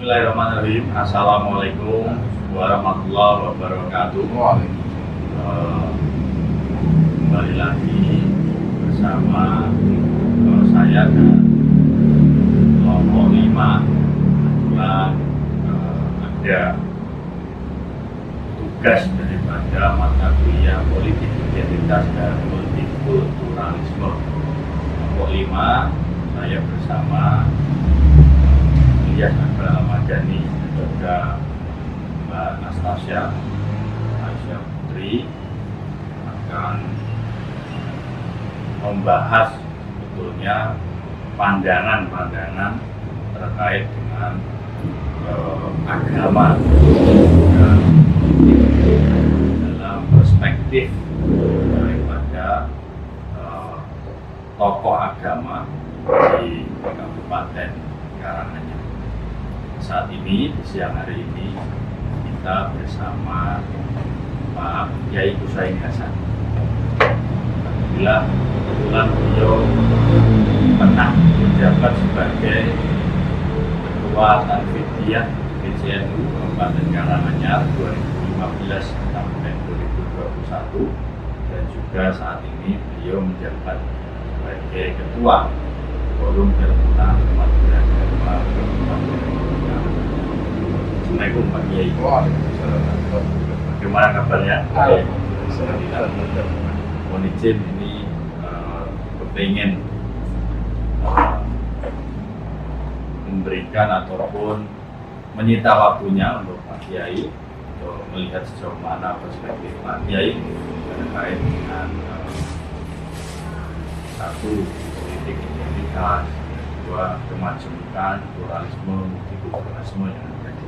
Bismillahirrahmanirrahim. Assalamualaikum warahmatullahi wabarakatuh. Kembali lagi bersama saya dan kelompok 5. Kebetulan ada tugas daripada mata kuliah politik identitas dan multikulturalisme. Kelompok 5, saya bersama Ilyas Akbar Al-Madani dan juga Mbak Anastasia Aisyah Putri akan membahas sebetulnya pandangan-pandangan terkait dengan agama dan dalam perspektif daripada tokoh agama di Kabupaten Karanganyar. Saat ini, di siang hari ini, kita bersama Pak Kiai Husaini Hasan. Alhamdulillah, kebetulan beliau pernah menjabat sebagai Ketua Tanfidiyah PCNU Kabupaten Karanganyar 2015 sampai 2021, dan juga saat ini beliau menjabat sebagai Ketua Forum Terbuka Umat Beragama Kabupaten. Assalamualaikum Pak Kiai. Bagaimana kabarnya? Mohon izin ini kepingin memberikan ataupun menyita waktunya untuk Pak Kiai untuk melihat sejauh mana perspektif Pak Kiai terkait dengan satu politik identitas, dua kemajemukan, pluralisme, multikulturalisme yang ada di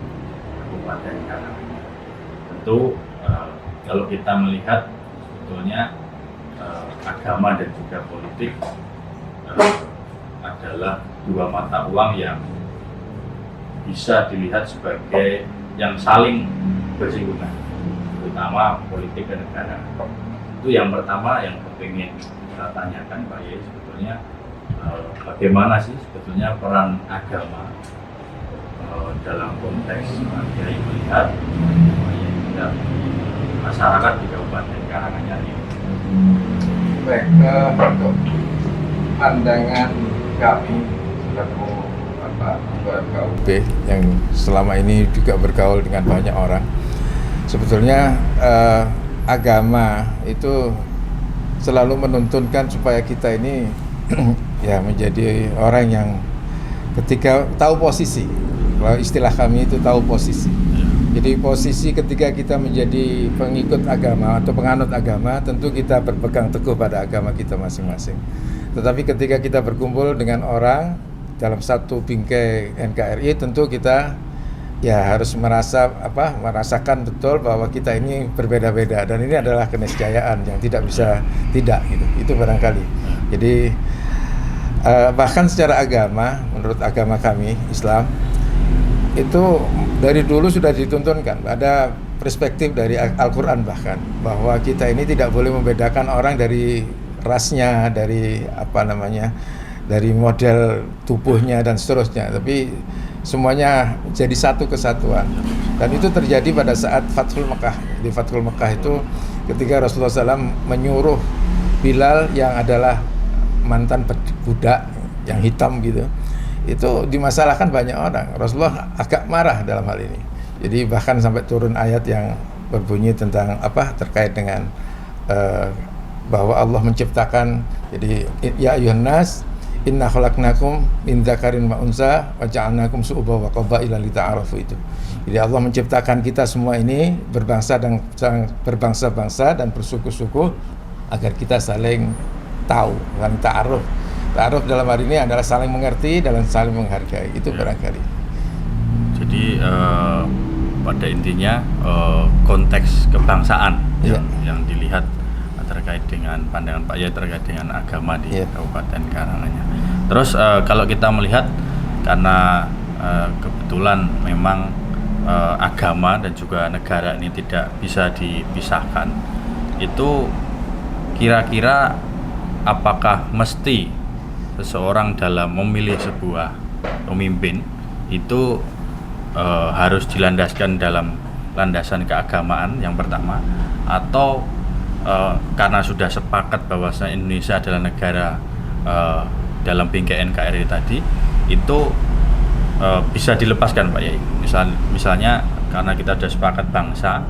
Kabupaten Karanganyar. Tentu kalau kita melihat sebetulnya agama dan juga politik adalah dua mata uang yang bisa dilihat sebagai yang saling bersinggungan, terutama politik dan negara. Itu yang pertama yang ingin kita tanyakan Pak Yai, sebetulnya bagaimana sih sebetulnya peran agama dalam konteks Pak Yai melihat masyarakat di Kabupaten Karanganyar ini. Baik, untuk pandangan kami selaku KUB yang selama ini juga bergaul dengan banyak orang, sebetulnya agama itu selalu menuntunkan supaya kita ini ya menjadi orang yang ketika tahu posisi. Kalau istilah kami itu tahu posisi. Jadi posisi ketika kita menjadi pengikut agama atau penganut agama, tentu kita berpegang teguh pada agama kita masing-masing. Tetapi ketika kita berkumpul dengan orang dalam satu bingkai NKRI, tentu kita ya harus merasakan betul bahwa kita ini berbeda-beda, dan ini adalah keniscayaan yang tidak bisa tidak gitu. Itu barangkali. Jadi bahkan secara agama, menurut agama kami Islam itu dari dulu sudah dituntunkan, ada perspektif dari Al-Quran bahkan bahwa kita ini tidak boleh membedakan orang dari rasnya, dari dari model tubuhnya dan seterusnya, tapi semuanya jadi satu kesatuan. Dan itu terjadi pada saat Fathul Mekah. Di Fathul Mekah itu ketika Rasulullah SAW menyuruh Bilal yang adalah mantan budak yang hitam gitu, itu dimasalahkan banyak orang. Rasulullah agak marah dalam hal ini. Jadi bahkan sampai turun ayat yang berbunyi tentang terkait dengan bahwa Allah menciptakan, jadi ya ayyuhan nas inna khalaqnakum min dzakarin wa unsa wa ja'alnakum syu'uban wa qabaila lita'arafu itu. Jadi Allah menciptakan kita semua ini berbangsa-bangsa dan bersuku-suku agar kita saling tahu, saling ta'aruf. Ta'aruf dalam hari ini adalah saling mengerti dan saling menghargai. Itu barangkali. Jadi pada intinya konteks kebangsaan yang dilihat terkait dengan pandangan Pak Yai terkait dengan agama di Kabupaten Karanganyar. Terus kalau kita melihat karena kebetulan memang agama dan juga negara ini tidak bisa dipisahkan, itu kira-kira apakah mesti seseorang dalam memilih sebuah pemimpin itu harus dilandaskan dalam landasan keagamaan yang pertama, atau karena sudah sepakat bahwasanya Indonesia adalah negara dalam bingkai NKRI tadi, itu bisa dilepaskan Pak Yai. Misalnya karena kita sudah sepakat bangsa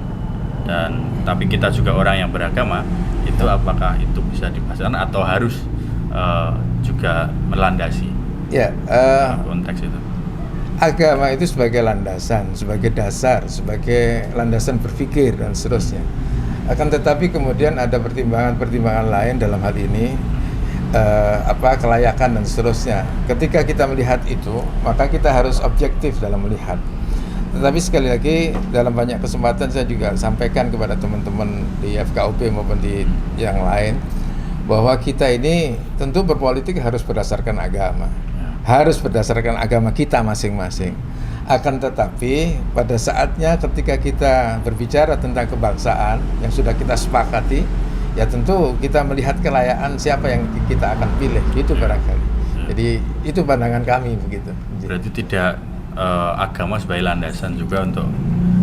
tapi kita juga orang yang beragama, itu apakah itu bisa dilepaskan atau harus juga melandasi konteks itu? Agama itu sebagai landasan, sebagai dasar, sebagai landasan berpikir dan seterusnya. Akan tetapi kemudian ada pertimbangan-pertimbangan lain dalam hal ini, kelayakan dan seterusnya. Ketika kita melihat itu, maka kita harus objektif dalam melihat. Tetapi sekali lagi dalam banyak kesempatan saya juga sampaikan kepada teman-teman di FKUP maupun di yang lain, bahwa kita ini tentu berpolitik harus berdasarkan agama, harus berdasarkan agama kita masing-masing. Akan tetapi pada saatnya ketika kita berbicara tentang kebangsaan yang sudah kita sepakati, ya tentu kita melihat kelayakan siapa yang kita akan pilih, gitu barangkali. Jadi itu pandangan kami begitu. Berarti tidak agama sebagai landasan juga untuk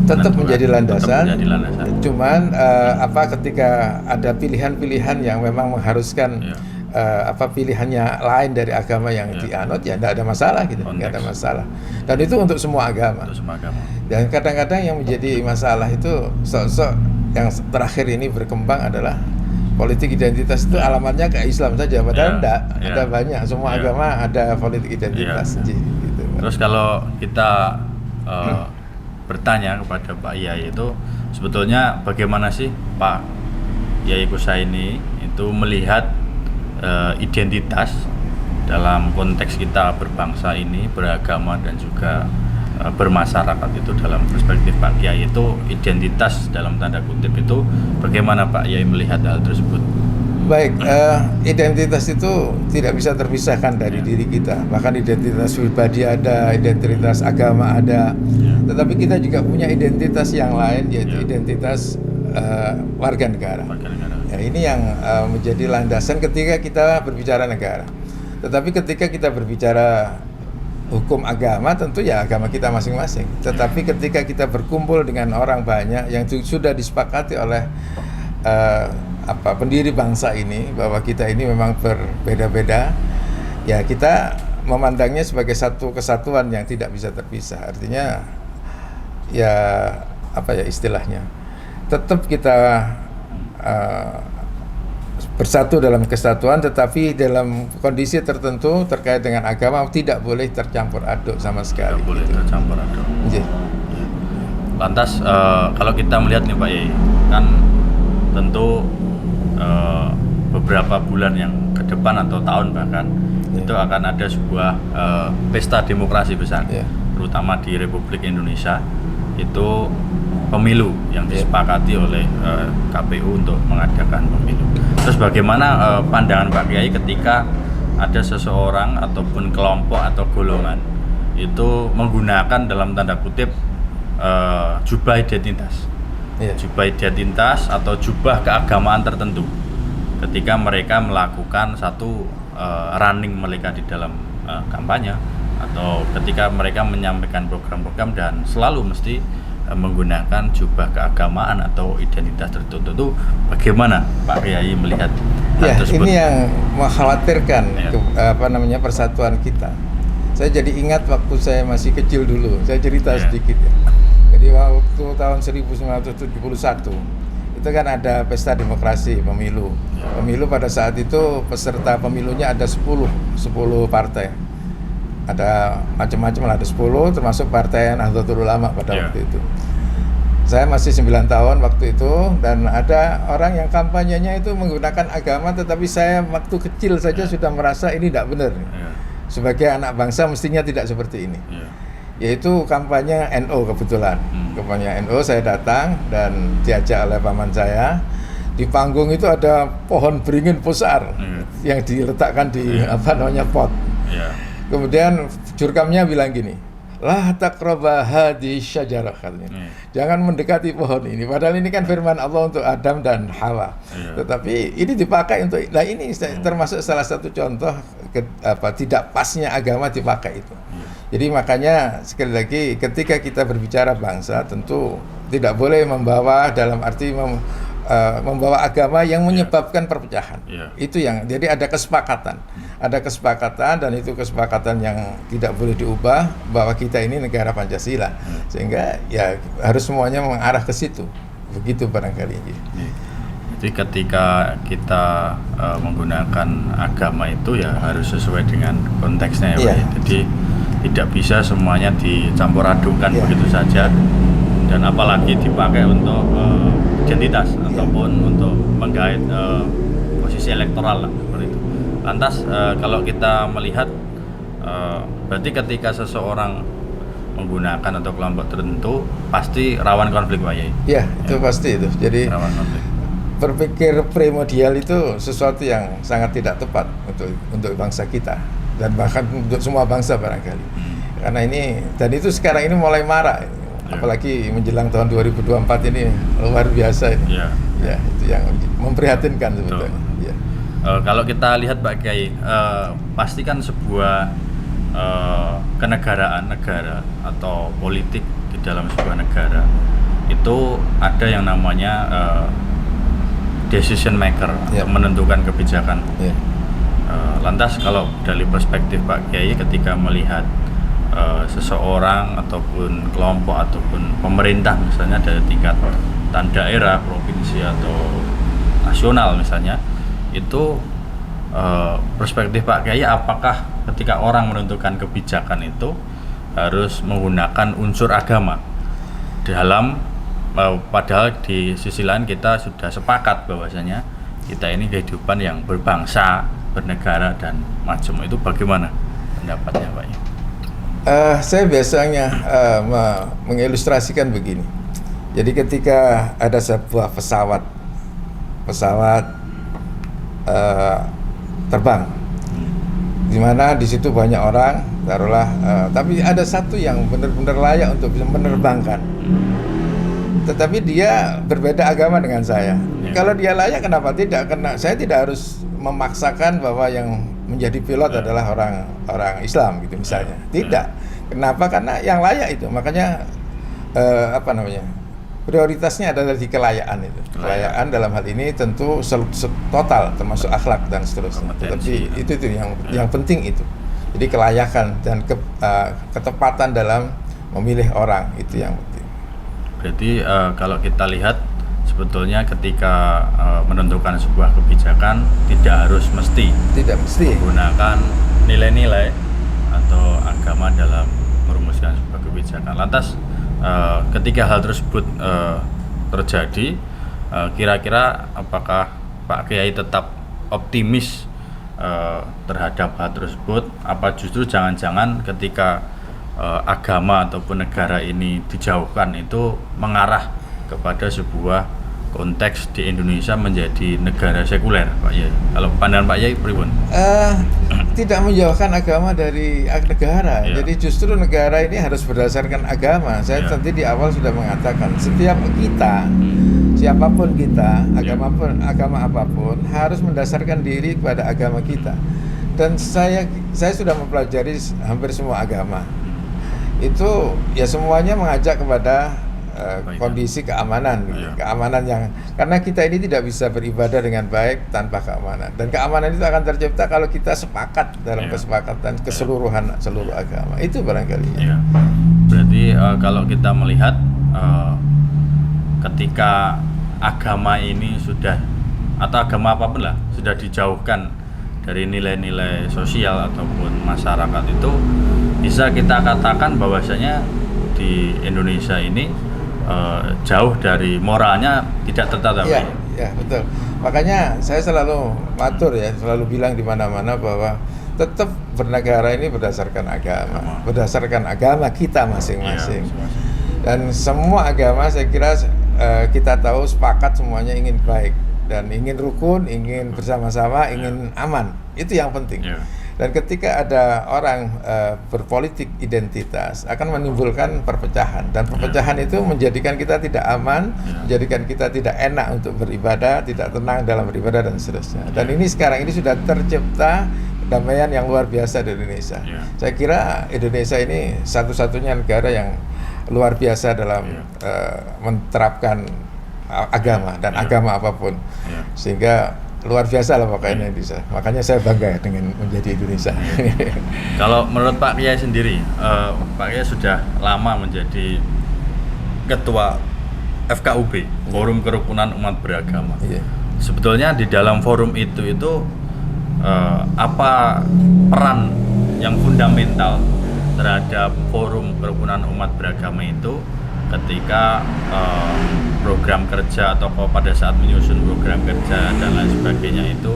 tetap menjadi landasan. Cuman ketika ada pilihan-pilihan yang memang mengharuskan pilihannya lain dari agama yang dianut, ya tidak ada masalah gitu, nggak ada masalah. Dan itu untuk semua agama. Dan kadang-kadang yang menjadi masalah itu sosok yang terakhir ini berkembang adalah politik identitas itu alamatnya ke Islam saja, padahal ada banyak, semua agama ada politik identitas. Gitu. Terus kalau kita bertanya kepada Pak Yai itu sebetulnya bagaimana sih Pak Yai Kusaini itu melihat identitas dalam konteks kita berbangsa ini, beragama dan juga bermasyarakat itu dalam perspektif Pak Yai itu identitas dalam tanda kutip itu bagaimana Pak Yai melihat hal tersebut? Baik, identitas itu tidak bisa terpisahkan dari diri kita. Bahkan identitas pribadi ada, identitas agama ada, tetapi kita juga punya identitas yang lain, yaitu identitas warga negara. Ya, ini yang menjadi landasan ketika kita berbicara negara. Tetapi ketika kita berbicara hukum agama, tentu ya agama kita masing-masing. Tetapi ketika kita berkumpul dengan orang banyak yang sudah disepakati oleh pendiri bangsa ini, bahwa kita ini memang berbeda-beda, ya kita memandangnya sebagai satu kesatuan yang tidak bisa terpisah. Artinya istilahnya tetap kita bersatu dalam kesatuan, tetapi dalam kondisi tertentu terkait dengan agama tidak boleh tercampur aduk sama sekali. Tidak boleh tercampur aduk. Lantas kalau kita melihat nih Pak Yai, kan tentu beberapa bulan yang ke depan atau tahun bahkan itu akan ada sebuah pesta demokrasi besar, terutama di Republik Indonesia. Itu pemilu yang disepakati oleh KPU untuk mengadakan pemilu. Terus bagaimana pandangan Pak Kiai ketika ada seseorang ataupun kelompok atau golongan itu menggunakan dalam tanda kutip jubah identitas, jubah identitas atau jubah keagamaan tertentu ketika mereka melakukan satu running mereka di dalam kampanye atau ketika mereka menyampaikan program-program dan selalu mesti menggunakan jubah keagamaan atau identitas tertentu. Bagaimana Pak Kiai melihat hal tersebut? Ini yang mengkhawatirkan persatuan kita. Saya jadi ingat waktu saya masih kecil dulu, saya cerita sedikit ya. Jadi waktu tahun 1971 itu kan ada pesta demokrasi pemilu. Pemilu pada saat itu peserta pemilunya ada 10 partai. Ada macam-macam lah, ada 10 termasuk Partai Nahdlatul Ulama pada waktu itu. Saya masih 9 tahun waktu itu, dan ada orang yang kampanyenya itu menggunakan agama, tetapi saya waktu kecil saja sudah merasa ini tidak benar. Sebagai anak bangsa mestinya tidak seperti ini. Yaitu kampanye NU kebetulan. Kampanye NU, saya datang dan diajak oleh paman saya. Di panggung itu ada pohon beringin besar yang diletakkan di pot. Kemudian jurkamnya bilang gini, la taqraba hadhihi syajarah, katanya. Jangan mendekati pohon ini. Padahal ini kan firman Allah untuk Adam dan Hawa. Tetapi ini dipakai untuk, ini termasuk salah satu contoh tidak pasnya agama dipakai itu. Jadi makanya sekali lagi ketika kita berbicara bangsa tentu tidak boleh membawa dalam arti membawa agama yang menyebabkan perpecahan. Itu yang jadi ada kesepakatan dan itu kesepakatan yang tidak boleh diubah bahwa kita ini negara Pancasila sehingga ya harus semuanya mengarah ke situ. Begitu barangkali. Jadi ketika kita menggunakan agama itu ya harus sesuai dengan konteksnya ya, Pak. Jadi tidak bisa semuanya dicampur adukan begitu saja, dan apalagi dipakai untuk identitas ataupun untuk menggait posisi elektoral lah seperti itu. Lantas kalau kita melihat berarti ketika seseorang menggunakan atau kelompok tertentu pasti rawan konflik, Pak Yai. Iya, itu pasti itu. Jadi rawan konflik. Berpikir primordial itu sesuatu yang sangat tidak tepat untuk bangsa kita dan bahkan untuk semua bangsa barangkali. Karena ini dan itu sekarang ini mulai marak, apalagi menjelang tahun 2024 ini luar biasa ini. Ya, itu yang memprihatinkan sebetulnya. Ya. Kalau kita lihat Pak Kiai, pasti kan sebuah kenegaraan negara atau politik di dalam sebuah negara itu ada yang namanya decision maker atau menentukan kebijakan. Lantas kalau dari perspektif Pak Kiai ketika melihat seseorang ataupun kelompok ataupun pemerintah misalnya dari tingkat daerah, provinsi atau nasional misalnya, itu perspektif Pak Kiai apakah ketika orang menentukan kebijakan itu harus menggunakan unsur agama dalam padahal di sisi lain kita sudah sepakat bahwasanya kita ini kehidupan yang berbangsa, bernegara dan macam itu, bagaimana pendapatnya Pak? Saya biasanya mengilustrasikan begini. Jadi ketika ada sebuah pesawat terbang, di mana di situ banyak orang, taruhlah, tapi ada satu yang benar-benar layak untuk bisa menerbangkan. Tetapi dia berbeda agama dengan saya. Kalau dia layak, kenapa tidak? Karena saya tidak harus memaksakan bahwa yang menjadi pilot adalah orang Islam gitu misalnya. Tidak. Kenapa? Karena yang layak itu. Makanya prioritasnya adalah di kelayaan itu. Kelayaan dalam hal ini tentu total termasuk akhlak dan seterusnya. Tetapi itu yang penting itu. Jadi kelayakan dan ketepatan dalam memilih orang itu yang penting. Berarti kalau kita lihat sebetulnya ketika menentukan sebuah kebijakan tidak harus mesti menggunakan nilai-nilai atau agama dalam merumuskan sebuah kebijakan. Lantas ketika hal tersebut terjadi, kira-kira apakah Pak Kiai tetap optimis terhadap hal tersebut? Apa justru jangan-jangan ketika agama ataupun negara ini dijauhkan itu mengarah kepada sebuah konteks di Indonesia menjadi negara sekuler, Pak Yai? Kalau pandangan Pak Yai pripun? Tidak menjauhkan agama dari negara. Jadi justru negara ini harus berdasarkan agama. Saya tadi di awal sudah mengatakan setiap kita, siapapun kita, agama apapun harus mendasarkan diri kepada agama kita. Dan saya sudah mempelajari hampir semua agama. Itu ya semuanya mengajak kepada kondisi keamanan, keamanan yang karena kita ini tidak bisa beribadah dengan baik tanpa keamanan, dan keamanan itu akan tercipta kalau kita sepakat dalam kesepakatan keseluruhan seluruh agama itu barangkali. Berarti kalau kita melihat ketika agama ini sudah atau agama apapun lah sudah dijauhkan dari nilai-nilai sosial ataupun masyarakat itu, bisa kita katakan bahwasanya di Indonesia ini jauh dari moralnya, tidak tertata. Ya betul. Makanya saya selalu matur selalu bilang di mana-mana bahwa tetap bernegara ini berdasarkan agama, berdasarkan agama kita masing-masing. Dan semua agama saya kira kita tahu sepakat semuanya ingin baik dan ingin rukun, ingin bersama-sama, ingin aman. Itu yang penting. Dan ketika ada orang berpolitik identitas akan menimbulkan perpecahan, dan perpecahan itu menjadikan kita tidak aman, menjadikan kita tidak enak untuk beribadah, tidak tenang dalam beribadah dan seterusnya. Dan ini sekarang ini sudah tercipta kedamaian yang luar biasa di Indonesia. Saya kira Indonesia ini satu-satunya negara yang luar biasa dalam menerapkan agama dan agama apapun, sehingga luar biasa lah pokoknya Indonesia. Makanya saya bangga dengan menjadi Indonesia. Kalau menurut Pak Kiai sendiri, Pak Kiai sudah lama menjadi ketua FKUB, Forum Kerukunan Umat Beragama. Sebetulnya di dalam forum itu apa peran yang fundamental terhadap Forum Kerukunan Umat Beragama itu ketika program kerja atau pada saat menyusun program kerja dan lain sebagainya itu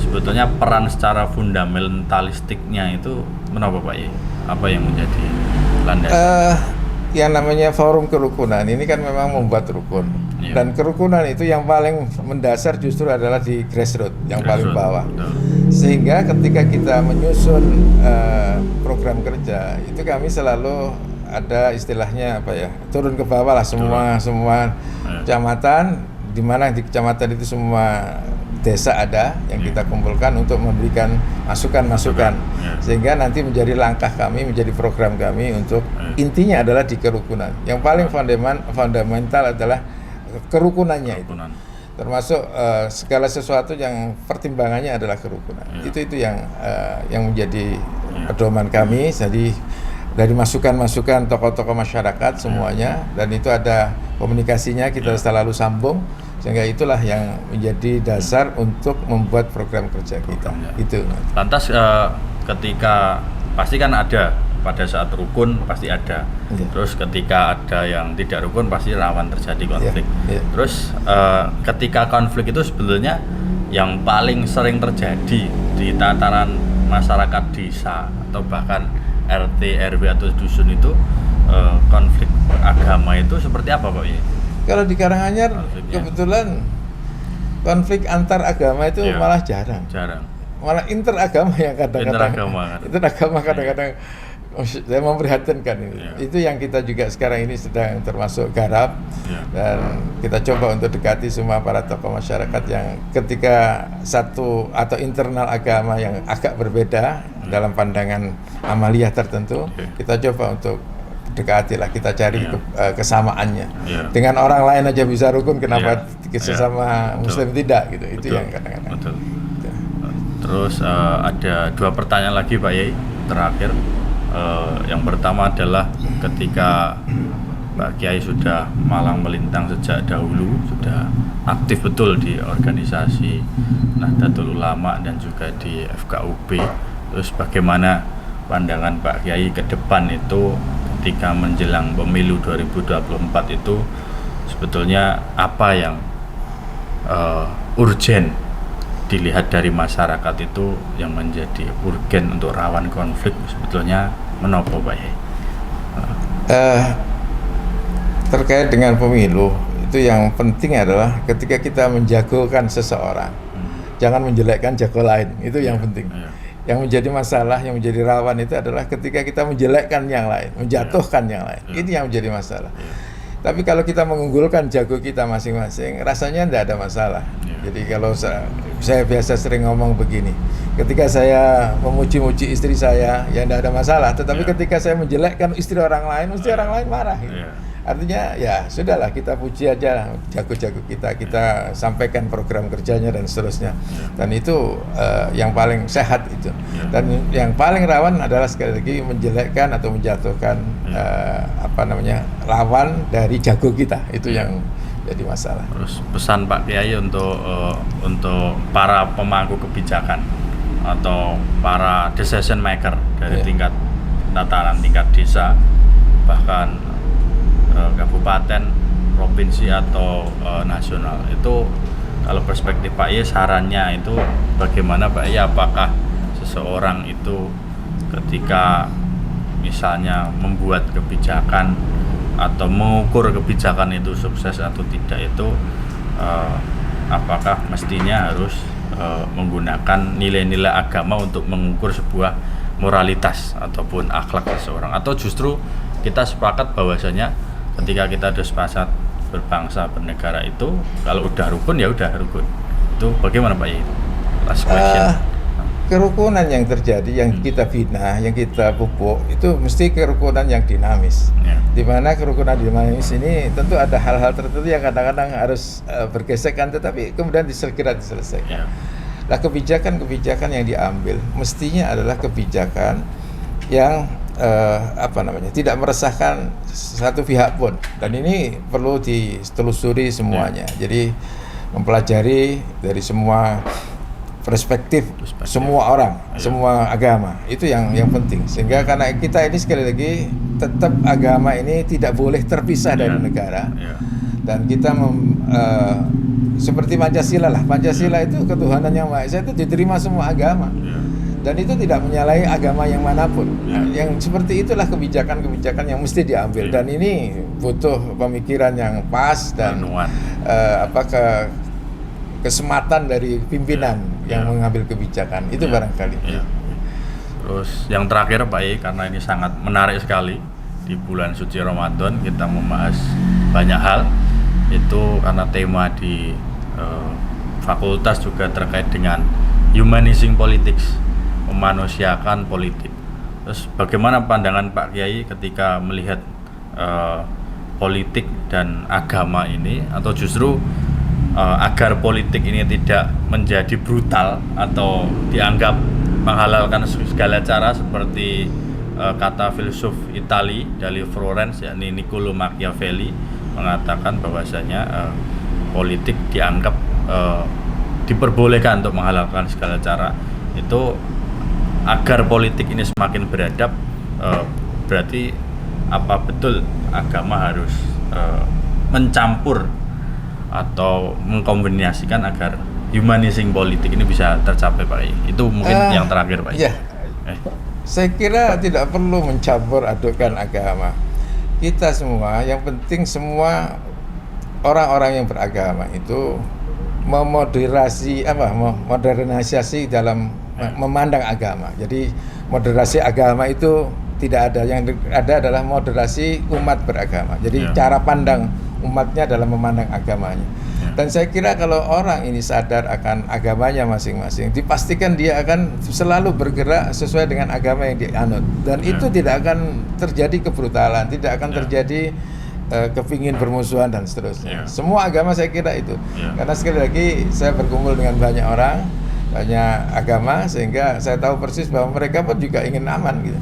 sebetulnya peran secara fundamentalistiknya itu menapa Pak Yai? Apa yang menjadi landasan? Yang namanya forum kerukunan ini kan memang membuat rukun, dan kerukunan itu yang paling mendasar justru adalah di grassroots, yang paling bawah. Sehingga ketika kita menyusun program kerja itu kami selalu ada istilahnya turun ke bawah lah, semua kecamatan, di mana di kecamatan itu semua desa ada yang kita kumpulkan untuk memberikan masukan-masukan, sehingga nanti menjadi langkah kami, menjadi program kami untuk intinya adalah di kerukunan. Yang paling fundamental adalah kerukunannya itu, termasuk segala sesuatu yang pertimbangannya adalah kerukunan. Itu yang menjadi pedoman kami. Jadi dari masukan-masukan tokoh-tokoh masyarakat semuanya, dan itu ada komunikasinya, kita selalu sambung, sehingga itulah yang menjadi dasar untuk membuat program kerja kita. Itu. Lantas ketika pasti kan ada pada saat rukun pasti ada, terus ketika ada yang tidak rukun pasti rawan terjadi konflik. Terus ketika konflik itu sebetulnya yang paling sering terjadi di tataran masyarakat desa atau bahkan RT, RW atau dusun itu konflik agama itu seperti apa Pak Yai? Kalau di Karanganyar kebetulan konflik antar agama itu malah jarang. Malah interagama yang kadang-kadang. Interagama kadang-kadang saya memprihatinkan ini. Itu yang kita juga sekarang ini sedang termasuk garap, dan kita coba untuk dekati semua para tokoh masyarakat yang ketika satu atau internal agama yang agak berbeda dalam pandangan amaliyah tertentu, kita coba untuk dekati lah, kita cari kesamaannya. Dengan orang lain aja bisa rukun, kenapa sesama Muslim tidak gitu? Itu yang kadang-kadang. Terus ada dua pertanyaan lagi Pak Yai terakhir. Yang pertama adalah ketika Pak Kiai sudah malang melintang sejak dahulu, sudah aktif betul di organisasi Nahdlatul Ulama dan juga di FKUB. Terus bagaimana pandangan Pak Kiai ke depan itu ketika menjelang pemilu 2024 itu sebetulnya apa yang urgen dilihat dari masyarakat itu yang menjadi urgen untuk rawan konflik sebetulnya menopo Pak Yai? Terkait dengan pemilu itu yang penting adalah ketika kita menjagokan seseorang, jangan menjelekkan jago lain, itu yang penting. Yang menjadi masalah, yang menjadi rawan itu adalah ketika kita menjelekkan yang lain, menjatuhkan yang lain. Ini yang menjadi masalah. Tapi kalau kita mengunggulkan jago kita masing-masing, rasanya tidak ada masalah. Jadi kalau saya biasa sering ngomong begini, ketika saya memuji-muji istri saya, ya tidak ada masalah. Tetapi ketika saya menjelekkan istri orang lain, mesti orang lain marah. Gitu. Artinya ya sudahlah, kita puji aja jago-jago kita sampaikan program kerjanya dan seterusnya. Dan itu yang paling sehat itu. Dan yang paling rawan adalah sekali lagi menjelekkan atau menjatuhkan lawan dari jago kita. Itu yang jadi masalah. Terus pesan Pak Kiai untuk para pemangku kebijakan atau para decision maker dari tingkat tataran tingkat desa, bahkan kabupaten, provinsi atau nasional, itu kalau perspektif Pak Yai sarannya itu bagaimana Pak Yai? Apakah seseorang itu ketika misalnya membuat kebijakan atau mengukur kebijakan itu sukses atau tidak itu apakah mestinya harus menggunakan nilai-nilai agama untuk mengukur sebuah moralitas ataupun akhlak seseorang, atau justru kita sepakat bahwasanya ketika kita sudah sepakat berbangsa bernegara itu kalau udah rukun ya udah rukun. Itu bagaimana Pak Yai? Last question. Kerukunan yang terjadi, yang kita bina, yang kita pupuk itu mesti kerukunan yang dinamis. Di mana kerukunan dinamis ini tentu ada hal-hal tertentu yang kadang-kadang harus bergesekan, tetapi kemudian segera diselesaikan. Nah, kebijakan-kebijakan yang diambil mestinya adalah kebijakan yang tidak meresahkan satu pihak pun, dan ini perlu ditelusuri semuanya. Jadi mempelajari dari semua perspektif semua orang, semua agama, itu yang penting. Sehingga karena kita ini sekali lagi tetap agama ini tidak boleh terpisah dari negara. Dan kita seperti Pancasila lah. Pancasila itu ketuhanan yang Maha Esa itu diterima semua agama. Dan itu tidak menyalahi agama yang manapun. Yang seperti itulah kebijakan-kebijakan yang mesti diambil. Dan ini butuh pemikiran yang pas dan kesematan dari pimpinan yang mengambil kebijakan itu barangkali. Terus yang terakhir Pak Yai, karena ini sangat menarik sekali, di bulan suci Ramadan kita membahas banyak hal, itu karena tema di fakultas juga terkait dengan humanizing politics, memanusiakan politik. Terus bagaimana pandangan Pak Kiai ketika melihat politik dan agama ini, atau justru agar politik ini tidak menjadi brutal atau dianggap menghalalkan segala cara seperti kata filsuf Itali dari Florence, yakni Niccolo Machiavelli, mengatakan bahwasanya politik dianggap diperbolehkan untuk menghalalkan segala cara. Itu agar politik ini semakin beradab, berarti apa betul agama harus mencampur atau mengkombinasikan agar humanizing politik ini bisa tercapai Pak Yai? Itu mungkin yang terakhir Pak Yai. Saya kira tidak perlu mencampur adukan agama. Kita semua, yang penting semua orang-orang yang beragama itu modernisasi dalam memandang agama. Jadi moderasi agama itu tidak ada, yang ada adalah moderasi umat beragama. Jadi cara pandang umatnya dalam memandang agamanya. Dan saya kira kalau orang ini sadar akan agamanya masing-masing, dipastikan dia akan selalu bergerak sesuai dengan agama yang dianut. Dan itu tidak akan terjadi kebrutalan, tidak akan terjadi kepingin bermusuhan dan seterusnya. Semua agama saya kira itu. Karena sekali lagi saya berkumpul dengan banyak orang, banyak agama, sehingga saya tahu persis bahwa mereka pun juga ingin aman gitu.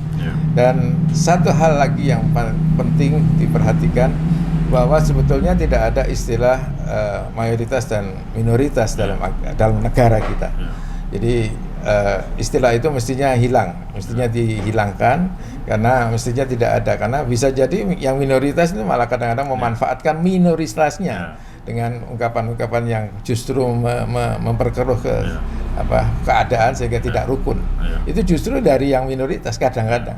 Dan satu hal lagi yang penting diperhatikan, bahwa sebetulnya tidak ada istilah mayoritas dan minoritas dalam negara kita. Jadi istilah itu mestinya hilang, mestinya dihilangkan, karena mestinya tidak ada. Karena bisa jadi yang minoritas itu malah kadang-kadang memanfaatkan minoritasnya dengan ungkapan-ungkapan yang justru memperkeruh keadaan sehingga tidak rukun. Itu justru dari yang minoritas kadang-kadang.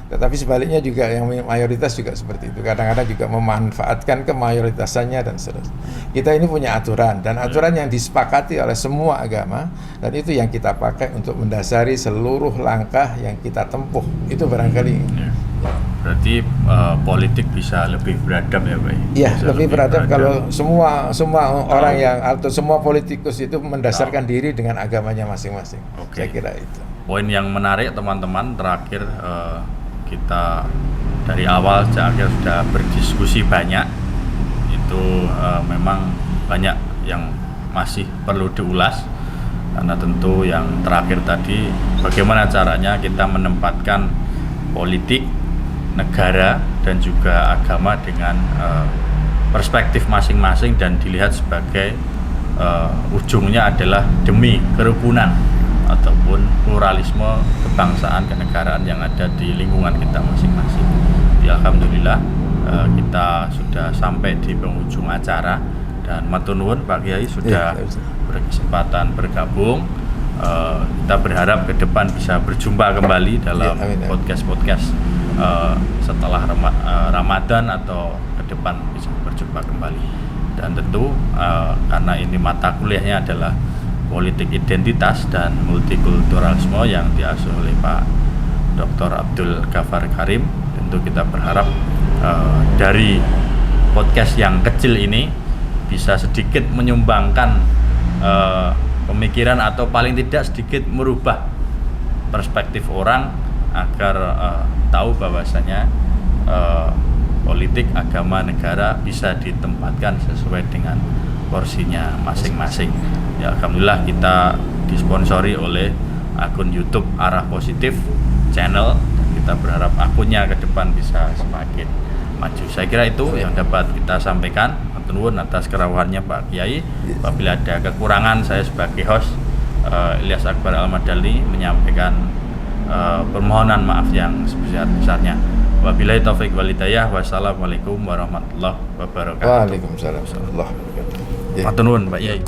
Tetapi sebaliknya juga yang mayoritas juga seperti itu. Kadang-kadang juga memanfaatkan kemayoritasnya dan seterusnya. Kita ini punya aturan, dan aturan yang disepakati oleh semua agama, dan itu yang kita pakai untuk mendasari seluruh langkah yang kita tempuh. Itu barangkali. Berarti politik bisa lebih beradab ya Pak? Iya, lebih beradab kalau semua orang yang atau semua politikus itu mendasarkan diri dengan agamanya masing-masing. Saya kira itu. Poin yang menarik teman-teman, terakhir kita dari awal sampai akhir sudah berdiskusi banyak. Itu memang banyak yang masih perlu diulas, karena tentu yang terakhir tadi bagaimana caranya kita menempatkan politik, negara dan juga agama dengan perspektif masing-masing dan dilihat sebagai ujungnya adalah demi kerukunan ataupun pluralisme kebangsaan kenegaraan yang ada di lingkungan kita masing-masing. Ya, alhamdulillah kita sudah sampai di penghujung acara, dan matur nuwun Pak Kiai sudah berkesempatan bergabung. Kita berharap ke depan bisa berjumpa kembali dalam podcast-podcast setelah Ramadan atau ke depan bisa berjumpa kembali. Dan tentu karena ini mata kuliahnya adalah politik identitas dan multikulturalisme yang diasuh oleh Pak Dr. Abdul Ghaffar Karim. Tentu kita berharap dari podcast yang kecil ini bisa sedikit menyumbangkan pemikiran atau paling tidak sedikit merubah perspektif orang agar tahu bahwasanya politik, agama, negara bisa ditempatkan sesuai dengan porsinya masing-masing. Ya, alhamdulillah kita disponsori oleh akun YouTube Arah Positif Channel, dan kita berharap akunnya ke depan bisa semakin maju. Saya kira itu yang dapat kita sampaikan. Matur nuwun atas kerawahannya Pak Kiai. Apabila ada kekurangan, saya sebagai host Ilyas Akbar Al-Madali menyampaikan permohonan maaf yang sebesar-besarnya. Wabillahi taufik wal hidayah. Wassalamualaikum warahmatullahi wabarakatuh. Waalaikumsalam warahmatullahi wabarakatuh. Matur nuwun Pak Kiai.